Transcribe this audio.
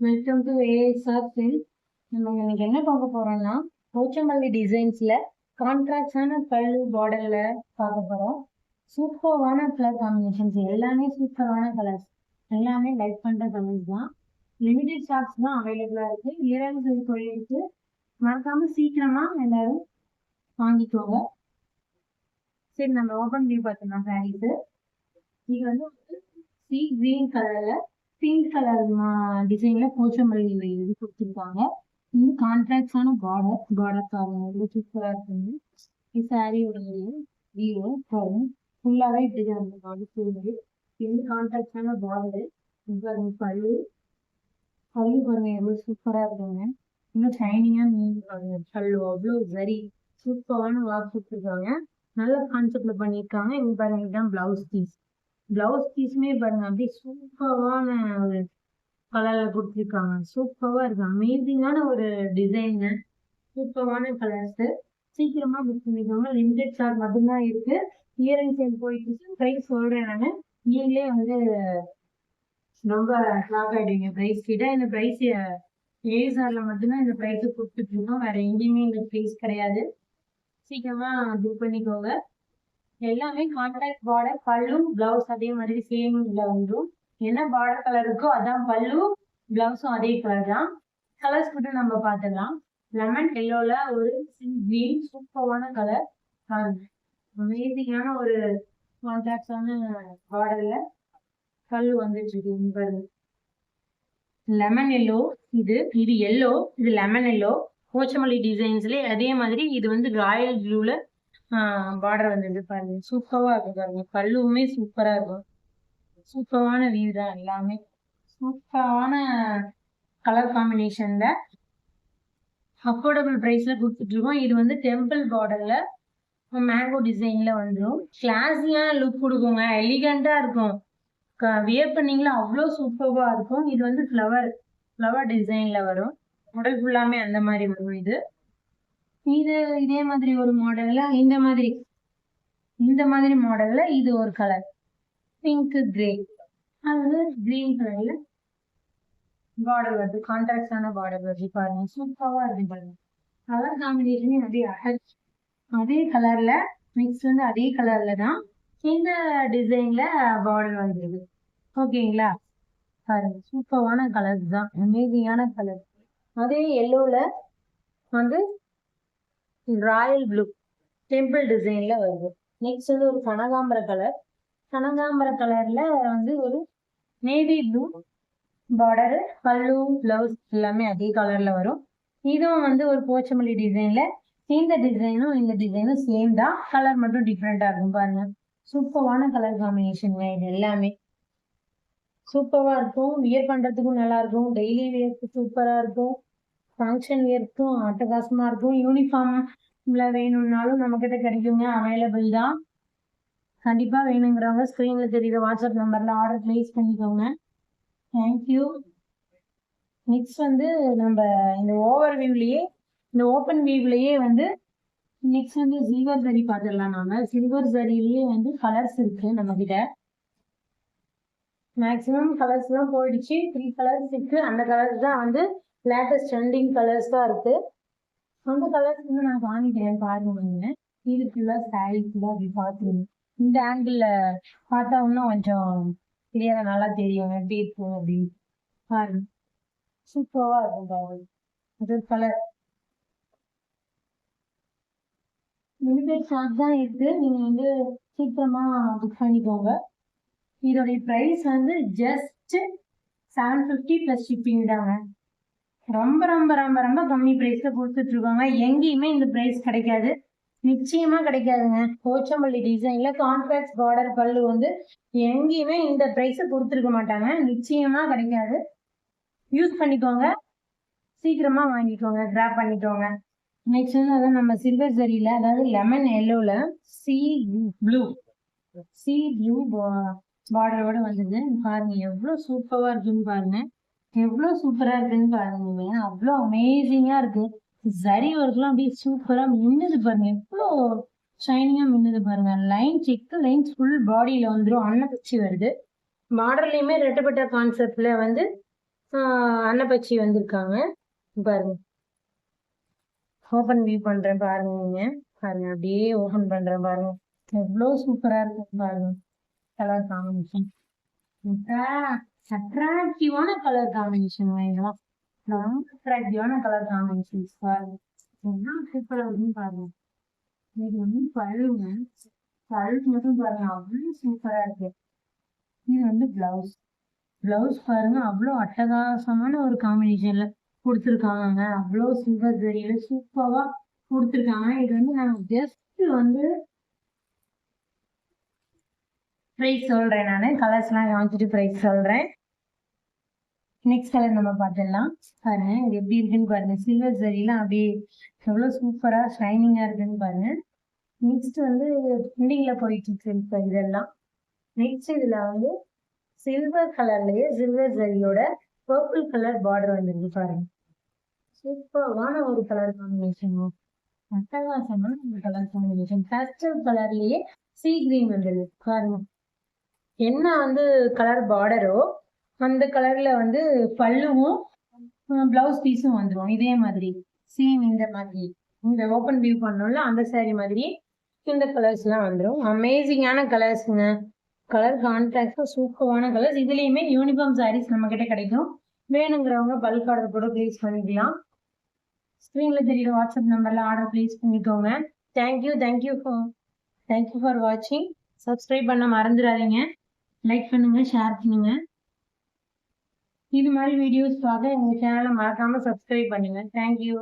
Welcome to ASR silk. நம்ம இன்னைக்கு என்ன பார்க்க போறோம்னா போச்சம்பள்ளி டிசைன்ஸ்ல கான்ட்ராக்டான பல்லு பார்டர்ல பார்க்க போறோம். சூப்பரான கலர் காம்பினேஷன்ஸ், எல்லாமே சூப்பரான கலர்ஸ், எல்லாமே லைக் பண்ற கலர்ஸ் தான். லிமிடெட் ஸ்டாக்ஸ் தான் அவைலபிளா இருக்கு. இயர்ஸ் போயிருக்கு, மறக்காம சீக்கிரமா எல்லாரும் வாங்கிக்கோங்க. சரி, நம்ம ஓபன் வியூ பார்த்தோம்னா சாரீஸ் இது வந்து சி கிரீன் கலர்ல பிங்க் கலர் டிசைன்ல போச்சம்பள்ளி இது கொடுத்துருக்காங்க. இது கான்ட்ராக்டான பார்டர் பாருங்க, சூப்பரா இருக்குங்க. இது சாரியோட வியூ ஃபுல்லாவே இப்படி அந்த பாடி ஃபுல்லாவே இது கான்ட்ராக்டான பார்டர். பல்லு பல்லு பாருங்க எவ்வளவு சூப்பரா இருக்குங்க. இன்னும் ஷைனிங்கா மீன் பாருங்க, பல்லு அவ்வளவு சரி சூப்பரான ஒர்க் கொடுத்துருக்காங்க. நல்ல கான்செப்ட்ல பண்ணியிருக்காங்க. இங்க பாருங்க, இதுதான் பிளவுஸ் பீஸ். பிளவுஸ் பீஸுமே பாருங்க அப்படியே சூப்பரான ஒரு கலர்ல கொடுத்துருக்காங்க. சூப்பரா இருக்கு, அமேசிங்கான ஒரு டிசைன், சூப்பரான கலர்ஸ். சீக்கிரமா புக் பண்ணிக்கோங்க. லிமிடெட் ஸ்டாக் மட்டும்தான் இருக்கு. இயரிங் சேல் போயிட்டு இருக்கு. பிரைஸ் சொல்றேன் நானு, நீங்களே வந்து ரொம்ப ஷாக் ஆயிடுவீங்க பிரைஸ் கிட்ட. இந்த பிரைஸ் ஏஎஸ்ஆர்ல மட்டும்தான் இந்த பிரைஸ் கொடுத்துட்டு இருக்கோம், வேற எங்கேயுமே இந்த பிரைஸ் கிடையாது. சீக்கிரமா புக் பண்ணிக்கோங்க. எல்லாமே கான்ட்ராக்ட் பார்டர், பல்லு பிளவுஸ் அதே மாதிரி சேம் இதுல வந்துடும். என்ன பார்டர் கலர் இருக்கோ அதான் பல்லு, பிளவுஸும் அதே கலர் தான். கலர்ஸ் மட்டும் நம்ம பார்த்துடலாம். லெமன் எல்லோல ஒரு கிரீன், சூப்பரான கலர், அமேசிங்கான ஒரு கான்ட்ராக்டான பார்டர்ல பல்லு வந்துட்டு இருக்கு. லெமன் எல்லோ, இது எல்லோ, இது லெமன் எல்லோ. போச்சம்பள்ளி டிசைன்ஸ்ல அதே மாதிரி இது வந்து ராயல் ப்ளூல பார்டர் வந்து பாருங்க, சூப்பரா இருக்கும் பாருங்க. பல்லுவுமே சூப்பரா இருக்கும். சூப்பரான வியூ தான், எல்லாமே சூப்பரான கலர் காம்பினேஷன்ல அஃபோர்டபுள் பிரைஸ்ல கொடுத்துட்டு இருக்கோம். இது வந்து டெம்பிள் பார்டர்ல மேங்கோ டிசைன்ல வந்துடும். கிளாஸியான லுக் கொடுக்குங்க, எலிகண்டா இருக்கும். வியர் பண்ணீங்களா அவ்வளோ சூப்பரா இருக்கும். இது வந்து ஃப்ளவர் டிசைன்ல வரும். உடல் ஃபுல்லாமே அந்த மாதிரி வரும். இது இதே மாதிரி ஒரு மாடல்ல இந்த மாதிரி மாடல்ல இது ஒரு கலர் பிங்க் கிரே, அது கிரீன் கலர்ல பார்டர் வருது, கான்ட்ராக்டான பார்டர் வருது பாருங்க. சூப்பரா இருக்கு பாருங்க. கலர் காம்பினேஷனே அதே கலர்ல மிக்ஸ் வந்து அதே கலர்ல தான் இந்த டிசைன்ல பார்டர் வந்துருது. ஓகேங்களா, பாருங்க சூப்பரான கலர்ஸ் தான், அமேசிங்கான கலர். அதே எல்லோல வந்து ராயல் ப்ளூ டெம்பிள் டிசைன்ல வருது. நெக்ஸ்ட் வந்து ஒரு கனகாம்பர கலர்ல வந்து ஒரு நேவி ப்ளூ பார்டர், பல்லு பிளவுஸ் எல்லாமே அதே கலர்ல வரும். இதுவும் வந்து ஒரு போச்சம்பள்ளி டிசைன்ல, இந்த டிசைனும் சேம் தான், கலர் மட்டும் டிஃப்ரெண்டா இருக்கும் பாருங்க. சூப்பரான கலர் காம்பினேஷன், இது எல்லாமே சூப்பரா இருக்கும். வியர் பண்றதுக்கும் நல்லா இருக்கும், டெய்லி வியர்க்கு சூப்பரா இருக்கும், ஃபங்க்ஷன் வியர்க்கும் அட்டகாசமா இருக்கும். யூனிஃபார்ம்ல வேணும்னாலும் நம்ம கிட்ட கிடைக்குங்க, அவைலபிள் தான். கண்டிப்பா வேணுங்கிறவங்க ஸ்கிரீன்ல தெரியுற வாட்ஸ்அப் நம்பர்ல ஆர்டர் பிளேஸ் பண்ணிக்கோங்க. தேங்க்யூ. நெக்ஸ்ட் வந்து நம்ம இந்த ஓப்பன் வியூலயே வந்து நெக்ஸ்ட் வந்து சில்வர் சரி பார்த்துடலாம். நாம சில்வர் சரியிலேயே வந்து கலர்ஸ் இருக்கு நம்ம கிட்ட. மேக்ஸிமம் கலர்ஸ் தான் போயிடுச்சு, 3 கலர்ஸ் இருக்கு. அந்த கலர்ஸ் தான் வந்து லேட்டஸ்ட் ட்ரெண்டிங் கலர்ஸ் தான் இருக்கு. அந்த கலர்ஸ் வந்து நான் வாங்கிக்கிறேன் பாருங்க. இது ஃபுல்லா சாரி ஃபுல்லா அப்படி பார்த்துருங்க. இந்த ஆங்கிள் பார்த்தா இன்னும் கொஞ்சம் கிளியரா நல்லா தெரியும் எப்படி இருக்கும் அப்படின்னு பாருங்க. சூப்பரா இருக்கும் பாருங்க. அது கலர் லிமிடெட் ஸ்டாக் தான் இருக்கு, நீங்க வந்து சீக்கிரமா புக் பண்ணிக்கோங்க. இதோடைய பிரைஸ் வந்து ஜஸ்ட் 750 பிளஸ் ஷிப்பிங் தாங்க. ரொம்ப ரொம்ப ரொம்ப ரொம்ப கம்மி பிரைஸ்ல கொடுத்துட்டு இருக்காங்க. எங்கேயுமே இந்த பிரைஸ் கிடைக்காது, நிச்சயமா கிடைக்காதுங்க. போச்சம்பள்ளி டிசைன்ல கான்ட்ராக்ட் பார்டர் பல்லு வந்து எங்கேயுமே இந்த பிரைஸ் கொடுத்துருக்க மாட்டாங்க, நிச்சயமா கிடைக்காது. யூஸ் பண்ணிக்கோங்க, சீக்கிரமா வாங்கிக்கோங்க, கிராப் பண்ணிக்கோங்க. நெக்ஸ்ட் வந்து அதான் நம்ம சில்வர் ஜரியில, அதாவது லெமன் எல்லோல சி ப்ளூ பார்டரோட வந்தது பாருங்க. எவ்வளவு சூப்பரா இருக்குன்னு பாருங்க, எவ்வளவு சூப்பரா இருக்குன்னு பாருங்க. அவ்வளோ அமேசிங்கா இருக்கு. சரி ஒர்க்லாம் அப்படியே சூப்பரா மின்னுது பாருங்க, எவ்வளோ ஷைனிங்கா மின்னுது பாருங்க. செக் லைன்ஸ் ஃபுல் பாடியில வந்துடும், அன்னப்பிச்சு வருது. பார்டர்லயுமே ரெட்டப்பட்ட கான்செப்ட்ல வந்து அன்னப்பச்சி வந்திருக்காங்க. பாருங்க, ஓப்பன் வியூ பண்றேன் பாருங்க. நீங்க பாருங்க, அப்படியே ஓபன் பண்றேன் பாருங்க. எவ்வளவு சூப்பரா இருக்கு பாருங்க. கலர் காம்பினேஷன் அட்ராக்டிவான கலர் காம்பினேஷன் இதெல்லாம். ரொம்ப அட்ராக்டிவான கலர் காம்பினேஷன்ஸ் பாருங்க. எவ்வளவு சூப்பரா இருக்குன்னு பாருங்க. இது வந்து பழுங்க. பழுக்கு மட்டும் பாருங்க, அவ்வளவு சூப்பரா இருக்கு. இது வந்து பிளவுஸ். பிளவுஸ் பாருங்க, அவ்வளவு அட்டகாசமான ஒரு காம்பினேஷன்ல கொடுத்துருக்காங்க. அவ்வளவு சில்வர் ஜரியில சூப்பரா கொடுத்துருக்காங்க. இது வந்து நான் ஜஸ்ட் வந்து பிரைஸ் சொல்றேன். நான் கலர்ஸ் எல்லாம் காமிச்சிட்டு பிரைஸ் சொல்றேன். நெக்ஸ்ட் கலர் நம்ம பார்த்துடலாம். பாருங்க, இது எப்படி இருக்குன்னு பாருங்க. சில்வர் ஜரிலாம் அப்படியே எவ்வளவு சூப்பரா ஷைனிங்கா இருக்குன்னு பாருங்க. நெக்ஸ்ட் வந்து ட்ரெண்டிங்ல போயிட்டு இருக்கு இதெல்லாம். நெக்ஸ்ட் இதுல வந்து சில்வர் கலர்லயே சில்வர் ஜரியோட பர்பிள் கலர் பார்டர் வந்துருக்கு பாருங்க. சூப்பரான ஒரு கலர் காம்பினேஷன், அட்டகாசமான ஒரு கலர் காம்பினேஷன். பேஸ்டல் கலர்லயே சீ கிரீன் வந்துருக்கு பாருங்க. என்ன வந்து கலர் பார்டரோ அந்த கலர்ல வந்து பல்லுவும் பிளவுஸ் பீஸும் வந்துடும். இதே மாதிரி சேம் இந்த மாதிரி இந்த ஓப்பன் வியூ பண்ணோம்ல அந்த saree மாதிரி இந்த கலர்ஸ் எல்லாம் வந்துடும். அமேசிங்கான கலர்ஸ்ங்க. கலர் கான்ட்ராக்டா சூப்பரான கலர்ஸ். இதுலயுமே யூனிஃபார்ம் சாரீஸ் நம்ம கிட்ட கிடைக்கும். வேணுங்கிறவங்க பல்க் ஆர்டர் கூட பிளேஸ் பண்ணிக்கலாம். ஸ்க்ரீன்ல தெரியுற வாட்ஸ்அப் நம்பர்ல ஆர்டர் பிளேஸ் பண்ணிக்கோங்க. தேங்க்யூ ஃபார் வாட்சிங். சப்ஸ்கிரைப் பண்ண மறந்துடாதீங்க. லைக் பண்ணுங்க, ஷேர் பண்ணுங்க. இது மாதிரி வீடியோஸ் பார்க்க எங்க சேனலை மறக்காம சப்ஸ்கிரைப் பண்ணுங்க. தேங்க்யூ.